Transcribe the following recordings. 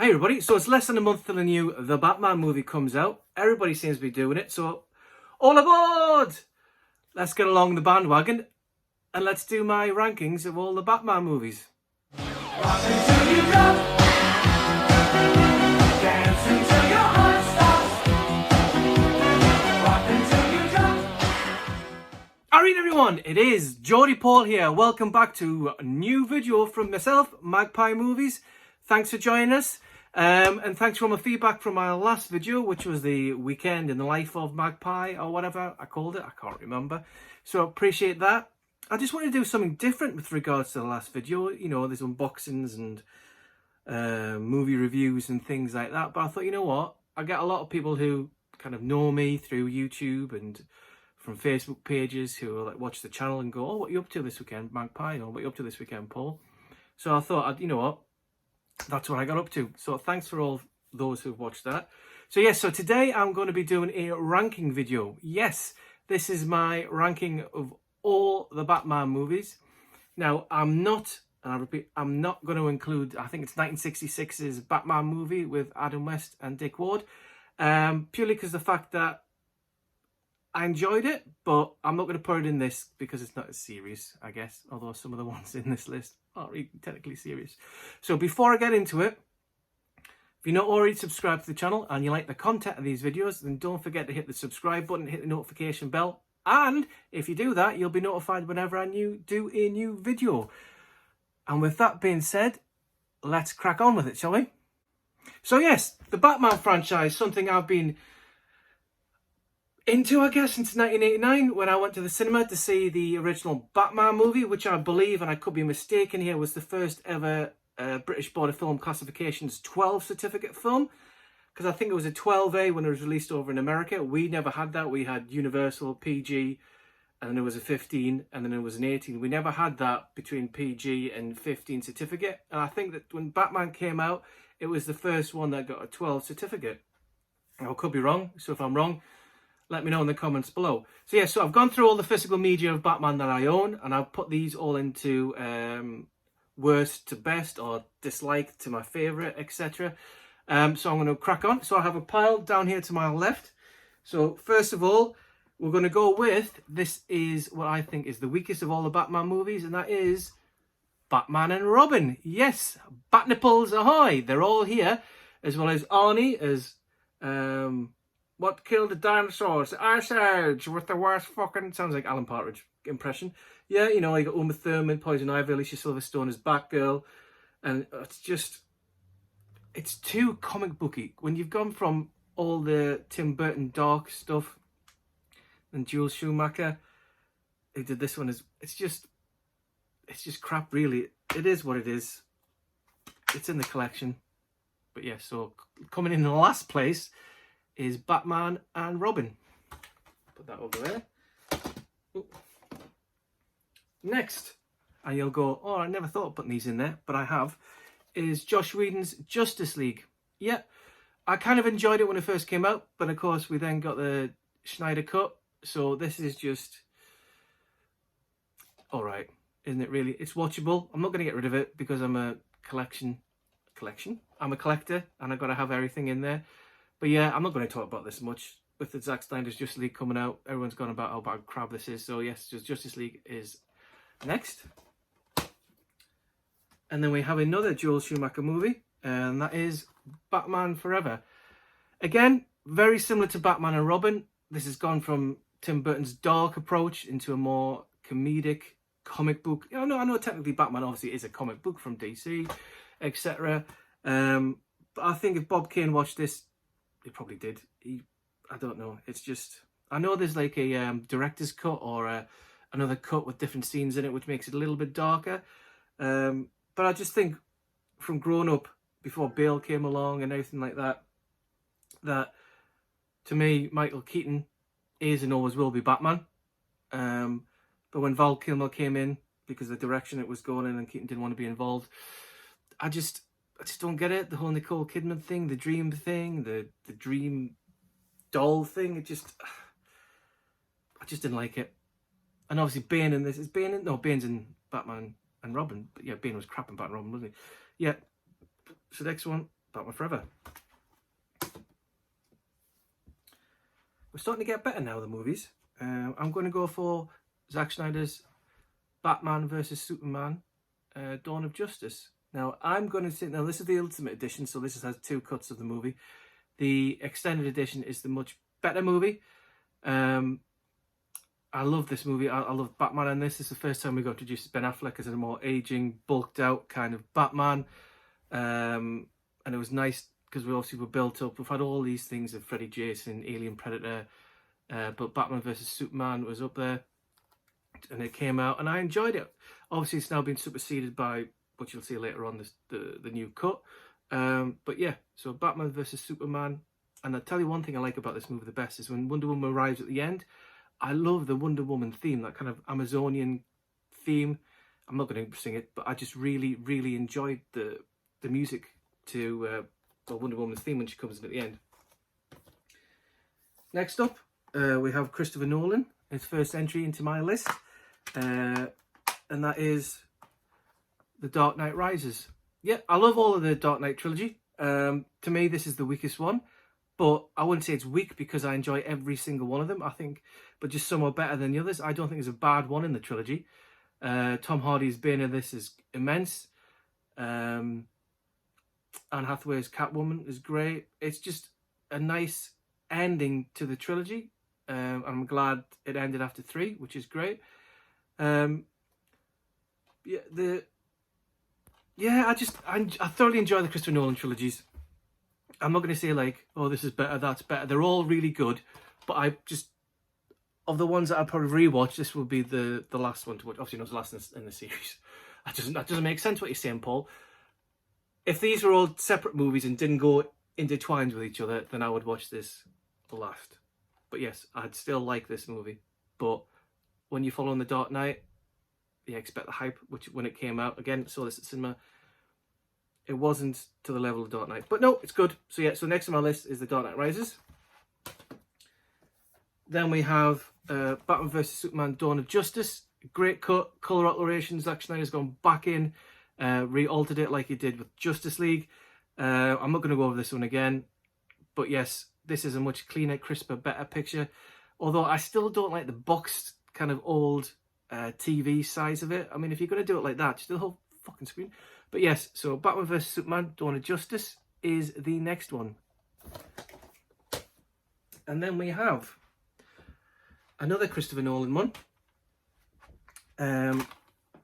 Hey everybody, so it's less than a month till the new The Batman movie comes out. Everybody seems to be doing it, so all aboard! Let's get along the bandwagon and let's do my rankings of all the Batman movies. Alright everyone, it is Geordie Paul here. Welcome back to a new video from myself, Magpie Movies. Thanks for joining us. And thanks for all my feedback from my last video, which was the weekend in the life of Magpie, or whatever I called it. I can't remember. So appreciate that. I just wanted to do something different with regards to the last video. You know, there's unboxings and movie reviews and things like that. But I thought, you know what? I get a lot of people who kind of know me through YouTube and from Facebook pages who like watch the channel and go, oh, what are you up to this weekend, Magpie? Or what are you up to this weekend, Paul? So I thought, you know what? That's what I got up to. So thanks for all those who've watched that. So yes, so today I'm going to be doing a ranking video. Yes, this is my ranking of all the Batman movies. Now, I'm not, and I repeat, I'm not going to include, I think it's 1966's Batman movie with Adam West and Dick Ward, purely because the fact that I enjoyed it, but I'm not going to put it in this because it's not as serious, I guess, although some of the ones in this list aren't really technically serious. So before I get into it, if you're not already subscribed to the channel and you like the content of these videos, then don't forget to hit the subscribe button, hit the notification bell, and if you do that, you'll be notified whenever I do a new video. And with that being said, let's crack on with it, shall we? So yes, the Batman franchise, something I've been into, I guess, since 1989 when I went to the cinema to see the original Batman movie, which I believe, and I could be mistaken here, was the first ever British Board of Film Classification's 12 certificate film, because I think it was a 12A when it was released over in America. We never had that. We had Universal, PG, and then there was a 15, and then there was an 18. We never had that between PG and 15 certificate, and I think that when Batman came out, it was the first one that got a 12 certificate. I could be wrong, so if I'm wrong, let me know in the comments below. So yeah, so I've gone through all the physical media of Batman that I own, and I've put these all into worst to best or disliked to my favourite, etc. So I'm going to crack on. So I have a pile down here to my left. So first of all, we're going to go with, this is what I think is the weakest of all the Batman movies, and that is Batman and Robin. Yes, Bat nipples ahoy! They're all here, as well as Arnie as what killed the dinosaurs? The Ice Age with the worst fucking... Sounds like Alan Partridge impression. Yeah, you know, you got Uma Thurman, Poison Ivy, Alicia Silverstone as Batgirl. And it's just... It's too comic booky. When you've gone from all the Tim Burton dark stuff and Joel Schumacher, who did this one, it's just crap, really. It is what it is. It's in the collection. But yeah, so coming in the last place is Batman and Robin. Put that over there. Ooh. Next, and you'll go, oh, I never thought of putting these in there, but I have, is Joss Whedon's Justice League. Yeah, I kind of enjoyed it when it first came out, but of course we then got the Snyder Cut, so this is just alright, isn't it really? It's watchable. I'm not going to get rid of it because I'm a I'm a collector and I've got to have everything in there. But yeah, I'm not going to talk about this much. With the Zack Snyder's Justice League coming out, everyone's gone about how bad crap this is. So yes, just Justice League is next. And then we have another Joel Schumacher movie, and that is Batman Forever. Again, very similar to Batman and Robin. This has gone from Tim Burton's dark approach into a more comedic comic book. I know technically Batman obviously is a comic book from DC, etc. But I think if Bob Kane watched this, he probably did. I don't know. It's just, I know there's like a director's cut or another cut with different scenes in it, which makes it a little bit darker. But I just think from growing up before Bale came along and everything like that, that to me, Michael Keaton is and always will be Batman. But when Val Kilmer came in, because of the direction it was going in and Keaton didn't want to be involved, I just don't get it. The whole Nicole Kidman thing, the dream thing, the dream doll thing. I just didn't like it. And obviously Bane in this, Bane's in Batman and Robin. But yeah, Bane was crap in Batman and Robin, wasn't he? Yeah. So next one, Batman Forever. We're starting to get better now, the movies. I'm going to go for Zack Snyder's Batman vs Superman, Dawn of Justice. Now, I'm going to say, now this is the Ultimate Edition, so this has 2 cuts of the movie. The Extended Edition is the much better movie. I love this movie. I love Batman in this. This is the first time we got introduced to Ben Affleck as a more aging, bulked out kind of Batman. And it was nice because we obviously were built up. We've had all these things of Freddy, Jason, Alien, Predator, but Batman vs Superman was up there, and it came out, and I enjoyed it. Obviously, it's now been superseded by what you'll see later on, the new cut. But yeah, so Batman vs Superman. And I'll tell you one thing I like about this movie the best is when Wonder Woman arrives at the end. I love the Wonder Woman theme, that kind of Amazonian theme. I'm not going to sing it, but I just really, really enjoyed the music to Wonder Woman's theme when she comes in at the end. Next up, we have Christopher Nolan, his first entry into my list, and that is The Dark Knight Rises. Yeah, I love all of the Dark Knight trilogy. To me, this is the weakest one. But I wouldn't say it's weak because I enjoy every single one of them, I think, but just some are better than the others. I don't think there's a bad one in the trilogy. Tom Hardy's Bane of this is immense. Anne Hathaway's Catwoman is great. It's just a nice ending to the trilogy. I'm glad it ended after 3, which is great. I thoroughly enjoy the Christopher Nolan trilogies. I'm not going to say like, oh, this is better, that's better. They're all really good, but I just, of the ones that I'll probably rewatch, this will be the last one to watch. Obviously, not the last in the series. That doesn't make sense what you're saying, Paul. If these were all separate movies and didn't go intertwined with each other, then I would watch this last. But yes, I'd still like this movie. But when you follow on The Dark Knight, you expect the hype, which when it came out, again, saw this at cinema, it wasn't to the level of Dark Knight. But no, it's good. So yeah, so next on my list is The Dark Knight Rises. Then we have Batman vs Superman Dawn of Justice. Great cut, colour alterations. Zack Snyder's gone back in, re-altered it like he did with Justice League. I'm not going to go over this one again. But yes, this is a much cleaner, crisper, better picture. Although I still don't like the boxed kind of old TV size of it. I mean, if you're going to do it like that, just do the whole fucking screen. But yes, so Batman vs Superman Dawn of Justice is the next one. And then we have another Christopher Nolan one. And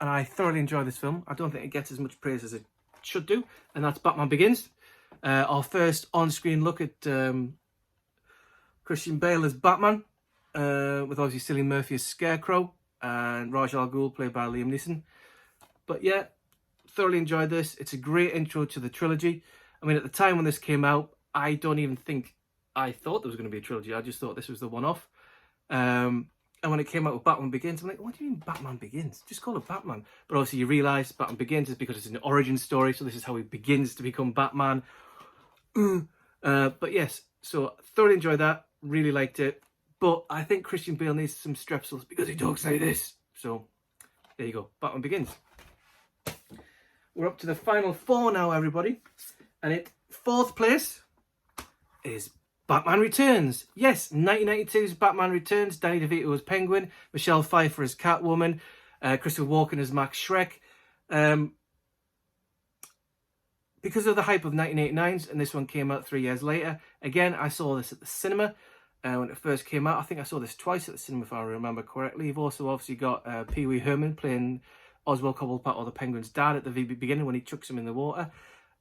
I thoroughly enjoy this film. I don't think it gets as much praise as it should do. And that's Batman Begins. Our first on-screen look at Christian Bale as Batman. With obviously Cillian Murphy as Scarecrow. And Ra's al Ghul played by Liam Neeson. But yeah, thoroughly enjoyed this. It's a great intro to the trilogy. I mean, at the time when this came out, I don't even think I thought there was going to be a trilogy. I just thought this was the one-off. And when it came out with Batman Begins, I'm like, what do you mean Batman Begins? Just call it Batman. But obviously you realise Batman Begins is because it's an origin story, so this is how he begins to become Batman. But yes, so thoroughly enjoyed that. Really liked it. But I think Christian Bale needs some strepsils because he talks like this. So there you go, Batman Begins. We're up to the final 4 now, everybody. And in 4th place is Batman Returns. Yes, 1992's Batman Returns. Danny DeVito as Penguin. Michelle Pfeiffer as Catwoman. Christopher Walken as Max Schreck. Because of the hype of 1989's, and this one came out 3 years later. Again, I saw this at the cinema when it first came out. I think I saw this twice at the cinema, if I remember correctly. You've also obviously got Pee Wee Herman playing Oswald Cobblepot, or the Penguin's dad, at the beginning when he chucks him in the water.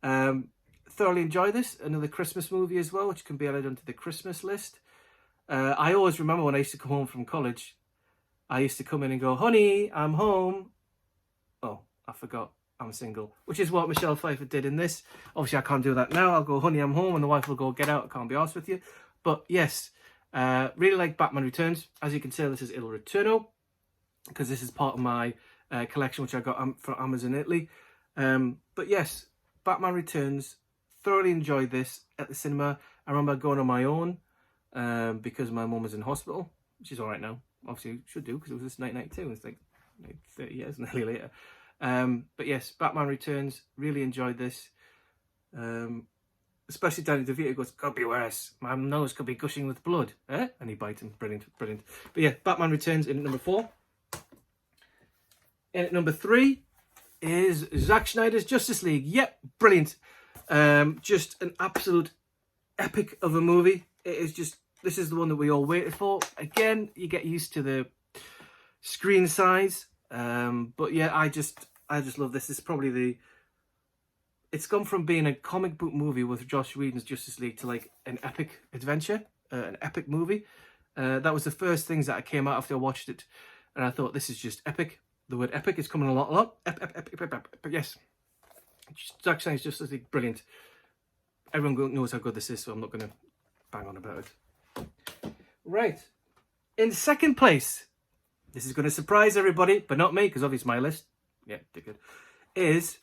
Thoroughly enjoy this. Another Christmas movie as well, which can be added onto the Christmas list. I always remember when I used to come home from college, I used to come in and go, honey, I'm home. Oh, I forgot. I'm single. Which is what Michelle Pfeiffer did in this. Obviously, I can't do that now. I'll go, honey, I'm home. And the wife will go, get out. I can't be honest with you. But yes, really like Batman Returns. As you can tell, this is Il Returno, because this is part of my collection, which I got from Amazon Italy. But yes, Batman Returns. Thoroughly enjoyed this at the cinema. I remember going on my own because my mum was in hospital. She's all right now. Obviously, should do, because it was this 1992. It's like 30 years nearly later. But yes, Batman Returns. Really enjoyed this. especially Danny DeVito goes, could be worse. My nose could be gushing with blood. Eh? And he bites him. Brilliant, brilliant. But yeah, Batman Returns in at number 4. In at number 3 is Zack Snyder's Justice League. Yep, brilliant. Just an absolute epic of a movie. It is just, this is the one that we all waited for. Again, you get used to the screen size. But yeah, I just love this. This is probably it's gone from being a comic book movie with Joss Whedon's Justice League to like an epic adventure, an epic movie. That was the first things that I came out after I watched it. And I thought, this is just epic. The word epic is coming a lot. Epic. But yes, Zack Snyder's Justice League, brilliant. Everyone knows how good this is, so I'm not going to bang on about it. Right. In second place, this is going to surprise everybody, but not me, because obviously my list, yeah, they're good, is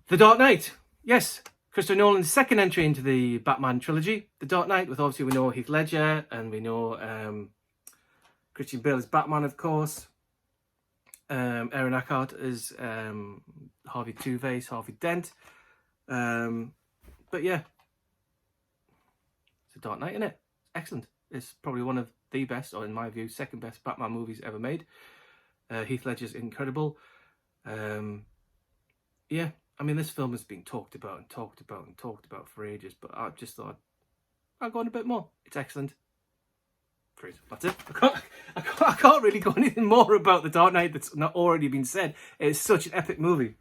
The Dark Knight. Yes, Christopher Nolan's second entry into the Batman trilogy. The Dark Knight, with obviously we know Heath Ledger, and we know Christian Bale as Batman, of course. Aaron Eckhart as Harvey Two-Face, Harvey Dent. But yeah, it's a Dark Knight, isn't it? Excellent. It's probably one of the best, or in my view, second best Batman movies ever made. Heath Ledger's incredible. Yeah, I mean, this film has been talked about for ages, but I just thought I'll go on a bit more. It's excellent. Great. That's it. I can't really go anything more about The Dark Knight that's not already been said. It's such an epic movie.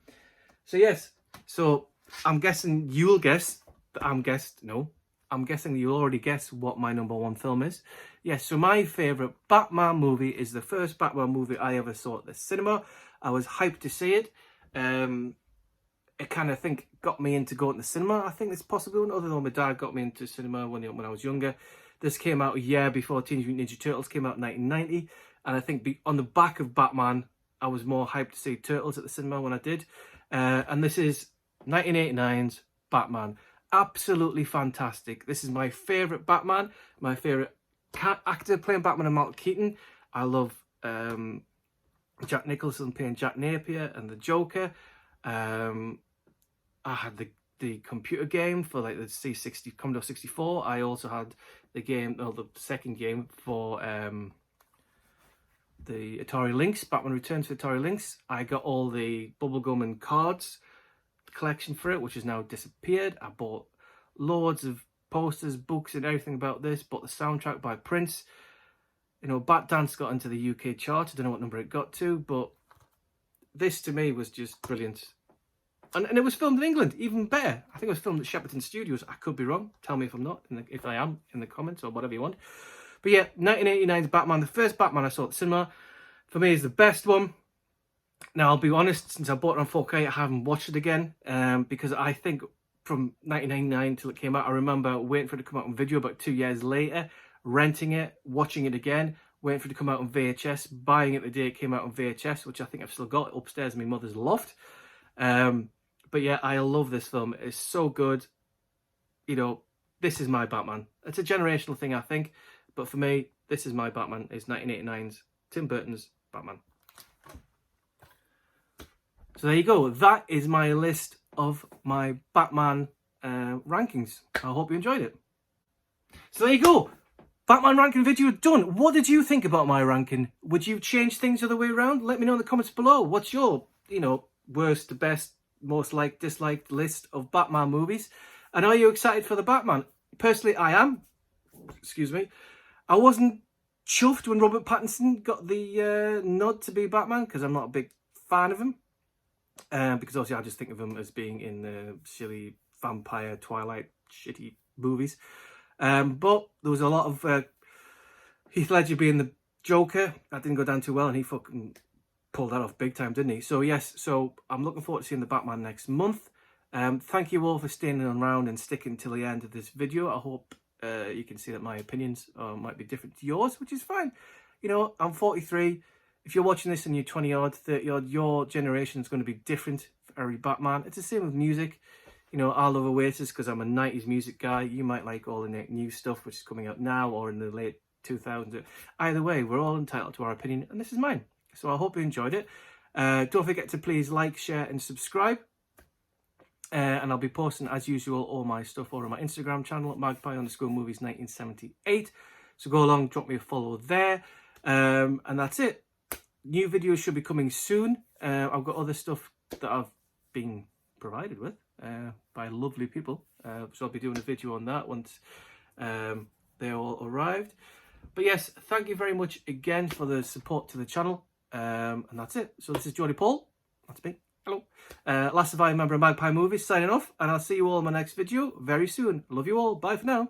So yes, so I'm guessing you'll guess that I'm guessing you'll already guess what my number 1 film is. Yes, so my favourite Batman movie is the first Batman movie I ever saw at the cinema. I was hyped to see it. It kind of got me into going to the cinema. I think it's possible, other than my dad got me into cinema when I was younger. This came out a year before Teenage Mutant Ninja Turtles came out in 1990. And I think on the back of Batman, I was more hyped to see Turtles at the cinema when I did. And this is 1989's Batman. Absolutely fantastic. This is my favourite Batman. My favourite actor playing Batman and Michael Keaton. I love Jack Nicholson playing Jack Napier and the Joker. I had the computer game for like the C60 Commodore 64. I also had the second game for the Atari Lynx, Batman Returns for Atari Lynx. I got all the bubblegum and cards collection for it, which has now disappeared. I bought loads of posters, books and everything about this. Bought the soundtrack by Prince. You know, Bat Dance got into the UK chart. I don't know what number it got to, but this to me was just brilliant. And it was filmed in England, even better. I think it was filmed at Shepperton Studios. I could be wrong. Tell me if I'm not, if I am, in the comments or whatever you want. But yeah, 1989's Batman, the first Batman I saw at the cinema, for me is the best one. Now, I'll be honest, since I bought it on 4K, I haven't watched it again. Because I think from 1999 till it came out, I remember waiting for it to come out on video about 2 years later, renting it, watching it again, waiting for it to come out on VHS, buying it the day it came out on VHS, which I think I've still got upstairs in my mother's loft. But yeah, I love this film. It's so good. You know, this is my Batman. It's a generational thing, I think. But for me, this is my Batman. It's 1989's Tim Burton's Batman. So there you go. That is my list of my Batman rankings. I hope you enjoyed it. So there you go. Batman ranking video done. What did you think about my ranking? Would you change things the other way around? Let me know in the comments below. What's your, worst to best, most liked, disliked list of Batman movies? And are you excited for the Batman? Personally, I am. Excuse me. I wasn't chuffed when Robert Pattinson got the nod to be Batman, because I'm not a big fan of him. Because obviously I just think of him as being in the silly vampire, Twilight, shitty movies. But there was a lot of Heath Ledger being the Joker. That didn't go down too well, and he fucking pulled that off big time, didn't he? So yes, so I'm looking forward to seeing the Batman next month. Thank you all for staying around and sticking till the end of this video. I hope you can see that my opinions might be different to yours, which is fine. I'm 43. If you're watching this and you're 20 odd, 30 odd, your generation is going to be different for every Batman. It's the same with music. I love Oasis because I'm a 90s music guy. You might like all the new stuff which is coming out now or in the late 2000s. Either way, we're all entitled to our opinion, and this is mine. So I hope you enjoyed it. Don't forget to please like, share and subscribe. And I'll be posting, as usual, all my stuff over on my Instagram channel at magpie_movies1978. So go along, drop me a follow there. And that's it. New videos should be coming soon. I've got other stuff that I've been provided with by lovely people. So I'll be doing a video on that once they all arrived. But yes, thank you very much again for the support to the channel. And that's it. So this is Jody Paul. That's me. Hello. Last surviving member of Magpie Movies signing off. And I'll see you all in my next video very soon. Love you all. Bye for now.